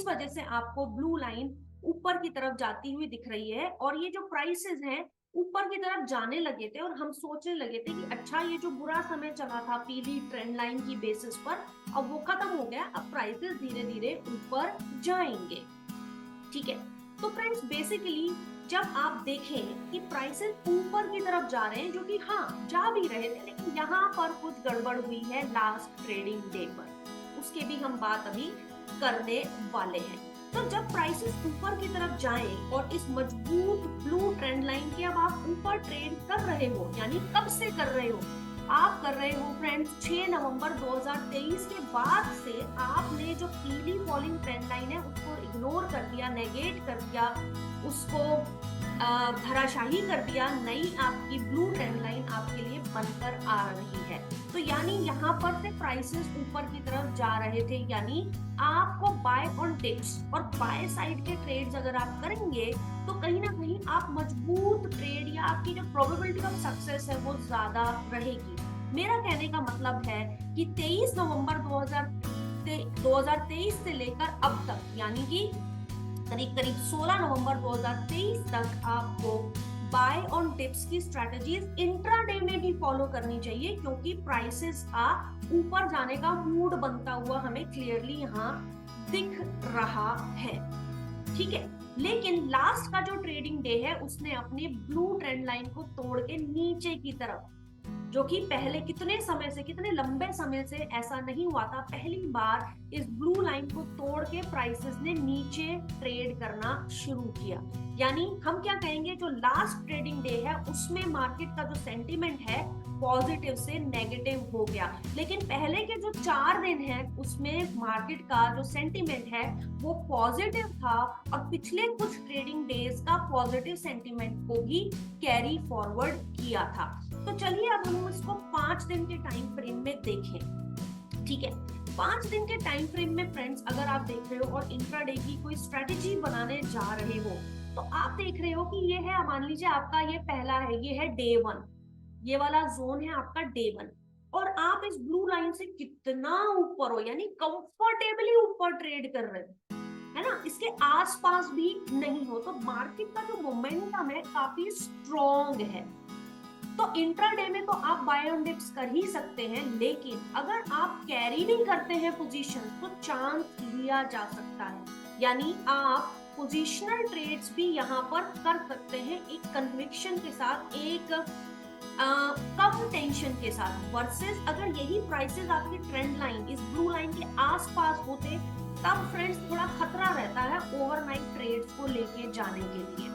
वजह से आपको ब्लू लाइन ऊपर की तरफ जाती हुई दिख रही है और ये जो प्राइसेस हैं ऊपर की तरफ जाने लगे थे और हम सोचने लगे थे कि अच्छा ये जो बुरा समय चला था पीली ट्रेंड लाइन की बेसिस पर अब वो खत्म हो गया, अब प्राइसेस धीरे धीरे ऊपर जाएंगे। ठीक है, तो फ्रेंड्स बेसिकली जब आप देखें कि प्राइसेस ऊपर की तरफ जा रहे हैं, जो कि हाँ जा भी रहे थे, लेकिन यहाँ पर कुछ गड़बड़ हुई है लास्ट ट्रेडिंग डे पर, उसके भी हम बात अभी करने वाले हैं। तो जब प्राइसेस ऊपर की तरफ जाएं और इस मजबूत ब्लू ट्रेंड लाइन के अब आप ऊपर ट्रेड कर रहे हो, यानी कब से कर रहे हो, आप कर रहे हो फ्रेंड्स 6 नवंबर 2023 के बाद से आपने जो पीली फॉलिंग ट्रेंड लाइन है उसको इग्नोर कर दिया, नेगेट कर दिया, उसको धराशाही कर दिया, नई आपकी ब्लू ट्रेंड लाइन आपके लिए बनकर आ रही है। तो यानी यहाँ पर से प्राइसेस ऊपर की तरफ जा रहे थे, यानी आपको बाय ऑन डिप्स और बाय साइड के ट्रेड्स अगर आप करेंगे तो कहीं ना कहीं आप मजबूत ट्रेड या आपकी जो प्रोबेबिलिटी ऑफ सक्सेस है वो ज्यादा रहेगी। मेरा कहने का मतलब है कि 23 नवंबर 2023 से लेकर अब तक, यानी कि करीब करीब 16 नवंबर 2023 तक आपको बाय ऑन डिप्स की स्ट्रेटजीज इंट्राडे में भी फॉलो करनी चाहिए, क्योंकि प्राइसेस का ऊपर जाने का मूड बनता हुआ हमें क्लियरली यहाँ दिख रहा है। ठीक है, लेकिन लास्ट का जो ट्रेडिंग डे है उसने अपनी ब्लू ट्रेंड लाइन को तोड़ के नीचे की तरफ, जो कि पहले कितने समय से, कितने लंबे समय से ऐसा नहीं हुआ था, पहली बार इस ब्लू लाइन को तोड़ के प्राइसेस ने नीचे ट्रेड करना शुरू किया। यानी हम क्या कहेंगे, जो लास्ट ट्रेडिंग डे है उसमें मार्केट का जो सेंटीमेंट है पॉजिटिव से नेगेटिव हो गया, लेकिन पहले के जो 4 दिन हैं उसमें मार्केट का जो सेंटीमेंट है वो पॉजिटिव था और पिछले कुछ ट्रेडिंग डेज का पॉजिटिव सेंटीमेंट को भी कैरी फॉरवर्ड किया था। तो चलिए अब हम इसको 5 दिन के टाइम फ्रेम में देखें। ठीक है, 5 दिन के टाइम फ्रेम में फ्रेंड्स अगर आप देख रहे हो और इंट्राडे की कोई स्ट्रेटेजी बनाने जा रहे हो तो आप देख रहे हो कि ये है, मान लीजिए आपका ये पहला है, ये है डे 1, ये वाला जोन है आपका डे 1 और आप इस ब्लू लाइन से कितना ऊपर हो, यानी कंफर्टेबली ऊपर ट्रेड कर रहे हो, है ना, इसके आसपास भी नहीं हो, तो मार्केट का जो मोमेंटम है काफी स्ट्रॉन्ग है। तो इंट्राडे में तो आप बाय ऑन डिप्स कर ही सकते हैं, लेकिन अगर आप कैरी नहीं करते हैं पोजीशन तो चांस लिया जा सकता है, यानी आप पोजिशनल ट्रेड्स भी यहाँ पर कर सकते हैं एक कन्विक्शन के साथ, एक कम टेंशन के साथ, वर्सेस अगर यही प्राइसेस आपकी ट्रेंड लाइन इस ब्लू लाइन के आसपास होते तब फ्रेंड्स थोड़ा खतरा रहता है ओवरनाइट ट्रेड्स को लेके जाने के लिए।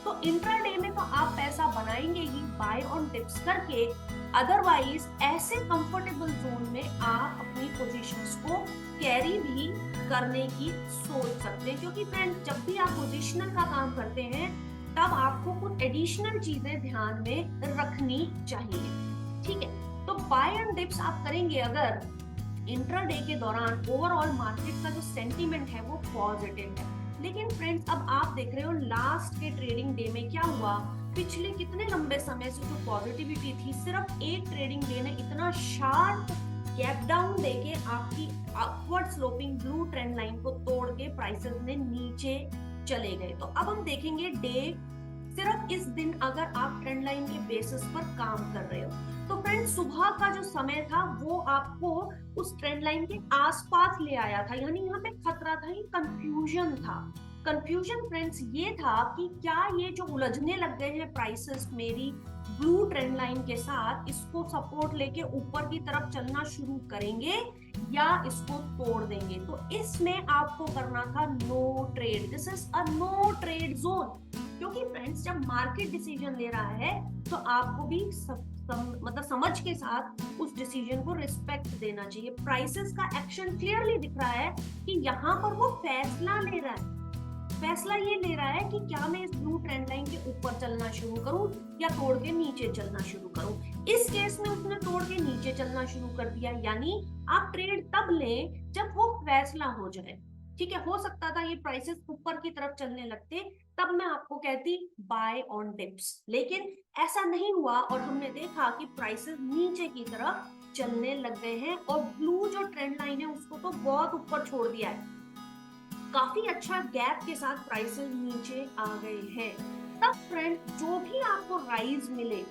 तो इंट्राडे में तो आप पैसा बनाएंगे ही बाय ऑन डिप्स करके, अदरवाइज ऐसे कंफर्टेबल जोन में आप अपनी पोजीशंस को कैरी भी करने की सोच सकते हैं, क्योंकि फ्रेंड्स जब भी आप पोजिशनल का काम करते हैं तब आपको कुछ एडिशनल चीजें ध्यान में रखनी चाहिए। ठीक है, तो बाय ऑन डिप्स आप करेंगे अगर इंट्राडे के दौरान ओवरऑल मार्केट का जो सेंटीमेंट है वो पॉजिटिव है। लेकिन फ्रेंड्स अब आप देख रहे हो लास्ट के ट्रेडिंग डे में क्या हुआ, पिछले कितने लंबे समय से जो पॉजिटिविटी थी, सिर्फ एक ट्रेडिंग डे ने इतना शार्प गैप डाउन देके आपकी upward sloping blue trend line को तोड़ के प्राइसेस ने नीचे चले गए। तो अब हम देखेंगे डे सिर्फ इस दिन अगर आप ट्रेंड लाइन के बेसिस पर काम कर रहे हो, तो फ्रेंड्स सुबह का जो समय था वो आपको उस ट्रेंड लाइन के आसपास ले आया था, यानी यहाँ पे खतरा था, ये कंफ्यूजन था। कंफ्यूजन फ्रेंड्स ये था कि क्या ये जो उलझने लग गए हैं प्राइसेस मेरी ब्लू ट्रेंड लाइन के साथ, इसको सपोर्ट लेके ऊपर की तरफ चलना शुरू करेंगे या इसको तोड़ देंगे। तो इसमें आपको करना था no trade, this is a no trade zone, क्योंकि फ्रेंड्स जब मार्केट डिसीजन ले रहा है तो आपको भी मतलब समझ के साथ उस डिसीजन को रिस्पेक्ट देना चाहिए। प्राइसेस का एक्शन क्लियरली दिख रहा है कि यहाँ पर वो फैसला ले रहा है, फैसला ये ले रहा है कि क्या मैं इस ब्लू ट्रेंड लाइन के ऊपर चलना शुरू करूं या तोड़ के नीचे चलना शुरू करूं। इस केस में उसने तोड़ के नीचे चलना शुरू कर दिया, यानी आप ट्रेड तब लें जब वो फैसला हो जाए। ठीक है, हो सकता था ये प्राइसेस ऊपर की तरफ चलने लगते, तब मैं आपको कहती बाय ऑन डिप्स, लेकिन ऐसा नहीं हुआ और हमने देखा कि प्राइसेस नीचे की तरफ चलने लग गए हैं और ब्लू जो ट्रेंड लाइन है उसको तो बहुत ऊपर छोड़ दिया है। काफी अच्छा गैप के साथ प्राइसेस नीचे आ गए हैं, तब फ्रेंड जो भी आपको राइज मिले,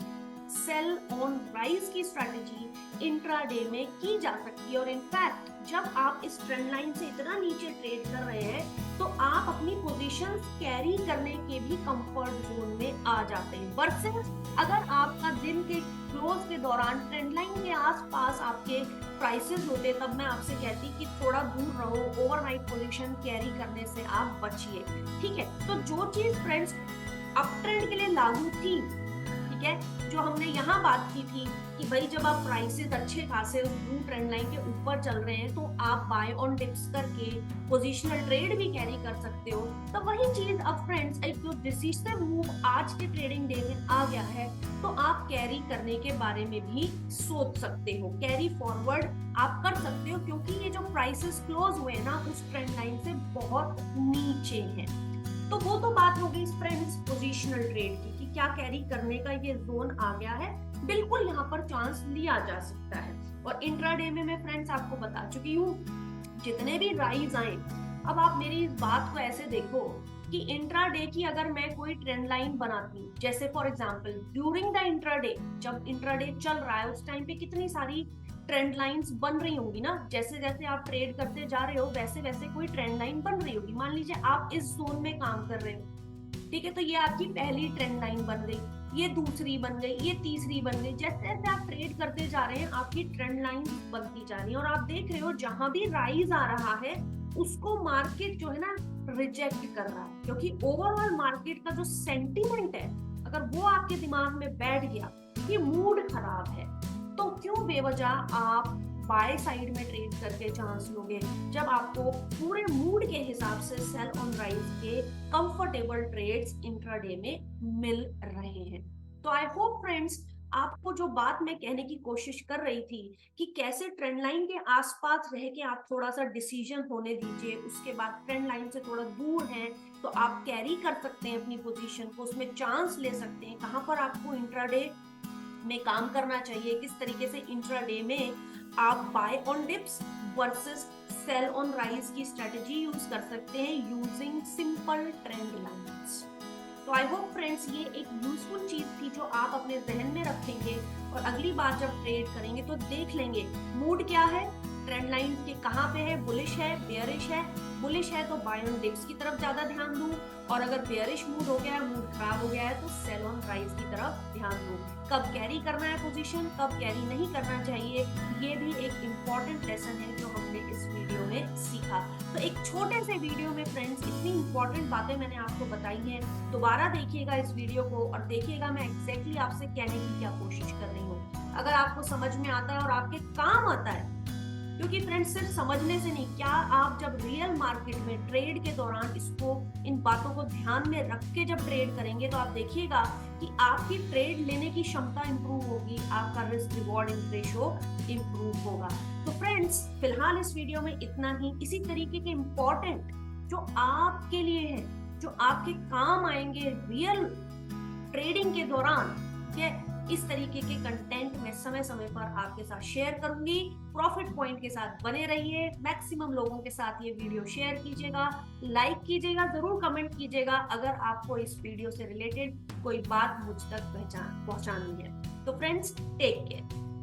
सेल ऑन राइज की स्ट्रेटेजी इंट्राडे में की जा सकती है। और इनफैक्ट जब आप इस ट्रेंड लाइन से इतना नीचे ट्रेड कर रहे हैं तो आप अपनी पोजीशंस कैरी करने के भी कंफर्ट जोन में आ जाते हैं, वर्सेस अगर आपका दिन के क्लोज के दौरान ट्रेंड लाइन के आसपास आपके प्राइसेस होते, तब मैं आपसे कहती कि थोड़ा दूर रहो, ओवरनाइट पोजीशन कैरी करने से आप बचिए। ठीक है, तो जो चीज फ्रेंड्स अप ट्रेंड के लिए लागू थी, ठीक है, जो हमने यहाँ बात की थी कि भाई जब आप प्राइसेस अच्छे खासे उस ब्लू ट्रेंड लाइन के ऊपर चल रहे हैं तो आप बाय ऑन डिप्स करके पोजिशनल ट्रेड भी कैरी कर सकते हो। तो वही चीज अब फ्रेंड्स एक जो डिसिसिव मूव आज के ट्रेडिंग डे में आ गया है, तो आप कैरी करने के बारे में भी सोच सकते हो, कैरी फॉरवर्ड आप कर सकते हो, क्योंकि ये जो प्राइसेस क्लोज हुए ना उस ट्रेंड लाइन से बहुत नीचे हैं। तो वो तो बात हो गई फ्रेंड्स पोजिशनल ट्रेड की कि क्या कैरी करने का ये जोन आ गया है, बिल्कुल यहाँ पर चांस लिया जा सकता है। और इंट्राडे में मैं फ्रेंड्स आपको बता चुकी हूँ जितने भी राइज आए, अब आप मेरी इस बात को ऐसे देखो कि इंट्राडे की अगर मैं कोई ट्रेंड लाइन बनाती, जैसे for example during the intraday, जब इंट्राडे चल रहा है उस टाइम पे कितनी सारी ट्रेंड लाइंस बन रही होंगी ना, जैसे जैसे आप ट्रेड करते जा रहे हो वैसे वैसे कोई ट्रेंड लाइन बन रही होगी। मान लीजिए आप इस जोन में काम कर रहे हो, ठीक है, तो ये आपकी पहली ट्रेंड लाइन बन गई, ये दूसरी बन गई, ये तीसरी बन गई। जैसे जैसे आप ट्रेड करते जा रहे हैं आपकी ट्रेंड लाइन बनती जा रही है, और आप देख रहे हो जहां भी राइज आ रहा है उसको मार्केट जो है ना रिजेक्ट कर रहा है, क्योंकि ओवरऑल मार्केट का जो सेंटीमेंट है अगर वो आपके दिमाग में बैठ गया कि मूड खराब है, तो क्यों बेवजह आप बाय साइड में ट्रेड करके चांस लोगे, जब आपको पूरे मूड के हिसाब से सेल ऑन राइज के कंफर्टेबल ट्रेड्स इंट्राडे में मिल रहे हैं। तो आई होप फ्रेंड्स आपको जो बात मैं कहने की कोशिश कर रही थी कि कैसे ट्रेंड लाइन के आसपास रह के आप थोड़ा सा डिसीजन होने दीजिए, उसके बाद ट्रेंड लाइन से थोड़ा दूर हैं तो आप कैरी कर सकते हैं अपनी पोजीशन को, उसमें चांस ले सकते हैं, कहां पर आपको इंट्राडे में काम करना चाहिए, किस तरीके से इंट्राडे में आप buy on dips versus sell on rise की स्ट्रेटजी यूज कर सकते हैं यूजिंग सिंपल ट्रेंड लाइंस। तो आई होप फ्रेंड्स ये एक यूजफुल चीज थी जो आप अपने जहन में रखेंगे, और अगली बार जब ट्रेड करेंगे तो देख लेंगे मूड क्या है, ट्रेंड लाइन के कहाँ पे है, बुलिश है, बेयरिश है। बुलिश है तो बाय ऑन डिप्स की तरफ ज्यादा ध्यान दूं, और अगर बेयरिश मूड हो गया है, मूड खराब हो गया है, तो सेल ऑन राइज की तरफ ध्यान दूं। कब कैरी करना है पोजीशन, कब कैरी नहीं करना चाहिए, ये भी एक इम्पॉर्टेंट लेसन है जो हमने इस वीडियो में सीखा। तो एक छोटे से वीडियो में फ्रेंड्स इतनी इम्पोर्टेंट बातें मैंने आपको बताई हैं। दोबारा देखिएगा इस वीडियो को और देखिएगा मैं एग्जैक्टली आपसे कहने की क्या कोशिश कर रही हूँ। अगर आपको समझ में आता है और आपके काम आता है, क्योंकि फ्रेंड्स सिर्फ समझने से नहीं, क्या आप जब रियल मार्केट में ट्रेड के दौरान इसको इन बातों को ध्यान में रख के जब ट्रेड करेंगे तो आप देखिएगा कि आपकी ट्रेड लेने की क्षमता इंप्रूव होगी, आपका रिस्क रिवॉर्ड रेशो इंप्रूव होगा। तो फ्रेंड्स फिलहाल इस वीडियो में इतना ही। इसी तरीके के इम्पोर्टेंट जो आपके लिए है, जो आपके काम आएंगे रियल ट्रेडिंग के दौरान, इस तरीके के कंटेंट मैं समय समय पर आपके साथ शेयर करूंगी। प्रॉफिट पॉइंट के साथ बने रहिए, मैक्सिमम लोगों के साथ ये वीडियो शेयर कीजिएगा, लाइक कीजिएगा, जरूर कमेंट कीजिएगा अगर आपको इस वीडियो से रिलेटेड कोई बात मुझ तक पहुंचानी है। तो फ्रेंड्स टेक केयर।